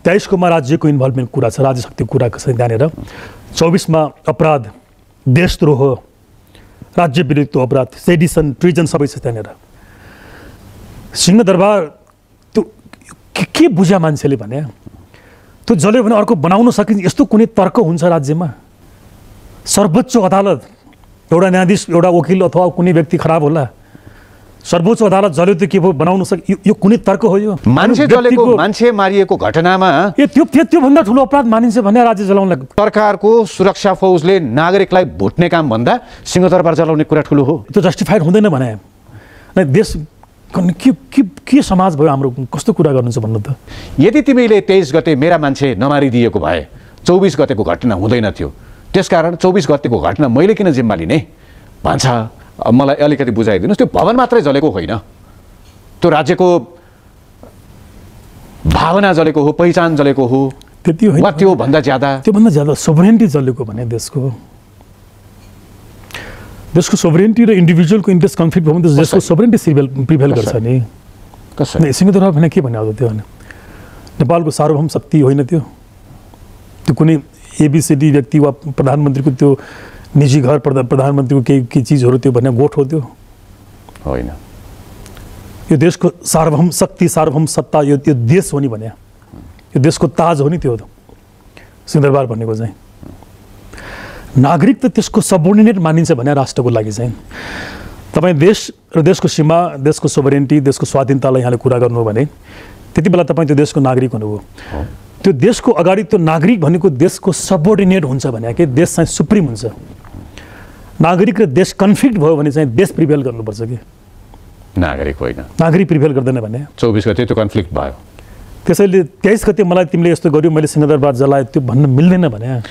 23 मा राज्यको इन्भल्भमेन्ट कुरा छ, राज्य शक्तिको कुरा छ त्यहाँनिर। 24 मा अपराध, देशद्रोह, राज्य विरुद्धको अपराध, सेडिसन, ट्रिजन सबै छ त्यहाँनिर। सिंहदरबार त्यो के बुझ्या मान्छेले भने त्यो जल्यो भने अर्को बनाउन सकिन्छ यस्तो कुनै तर्क हुन्छ राज्यमा? सर्वोच्च अदालत, एउटा न्यायाधीश, एउटा वकिल अथवा कुनै व्यक्ति खराब होला, सर्वोच्च अदालत जल्यो त के भयो बनाउन यो कुनै तर्क हो? यो मान्छे जलेको, मान्छे मारिएको घटनामा त्यो भन्दा ठुलो अपराध मानिन्छ भने राज्य जलाउनलाई सरकारको सुरक्षा फौजले नागरिकलाई भुट्ने काम भन्दा सिंहदरबार जलाउने कुरा ठुलो हो? त्यो जस्टिफाइड हुँदैन भने देश के समाज भयो हाम्रो? कस्तो कुरा गर्नुहुन्छ भन्नु त? यदि तिमीले 23 गते मेरा मान्छे नमारिदिएको भए 24 गतेको घटना हुँदैन थियो। त्यसकारण 24 गतेको घटना मैले किन जिम्मा लिने भन्छ? मलाई अलिकति बुझाइदिनुहोस्। त्यो भवन मात्रै जलेको होइन, त्यो राज्यको भावना जलेको हो, पहिचान जलेको हो, त्यति होइन वा त्योभन्दा ज्यादा सोभरेन्टी जलेको भने देशको सोभरेन्टी र इन्डिभिजुअलको इन्ट्रेस्ट कन्फ्लिक्ट भयो भने देशको सोभरेन्टी प्रिभेल गर्छ नि। कसरी? सिंहदरबार भने के भन्यो त्यो भने नेपालको सार्वभौम शक्ति होइन त्यो कुनै एबीसीडी व्यक्ति वा प्रधानमन्त्रीको त्यो निजी घर, प्रधानमन्त्रीको केही चिजहरू त्यो भन्ने गोठ हो? त्यो होइन। यो देशको सार्वभौम शक्ति, सार्वभौम सत्ता यो देश हो नि भने, यो देशको ताज हो नि त्यो सिंहदरबार भनेको चाहिँ। नागरिक त त्यसको सबोर्डिनेट मानिन्छ भने राष्ट्रको लागि चाहिँ तपाईँ देश र देशको सीमा, देशको सोभरेन्टी, देशको स्वाधीनतालाई यहाँले कुरा गर्नु भने त्यति बेला तपाईँ त्यो देशको नागरिक हुनुभयो। त्यो देशको अगाडि त्यो नागरिक भनेको देशको सबोर्डिनेट हुन्छ भने के देश चाहिँ सुप्रिम हुन्छ। नागरिक र देश कन्फ्लिक्ट भयो भने चाहिँ देश प्रिभेल गर्नुपर्छ कि नागरिक होइन? नागरिक प्रिभेल गर्दैन भने 24 गते त्यो कन्फ्लिक्ट भयो। त्यसैले 23 गते मलाई तिमीले यस्तो गर्यो, मैले सिंहदरबार जलाएँ त्यो भन्न मिल्दैन भने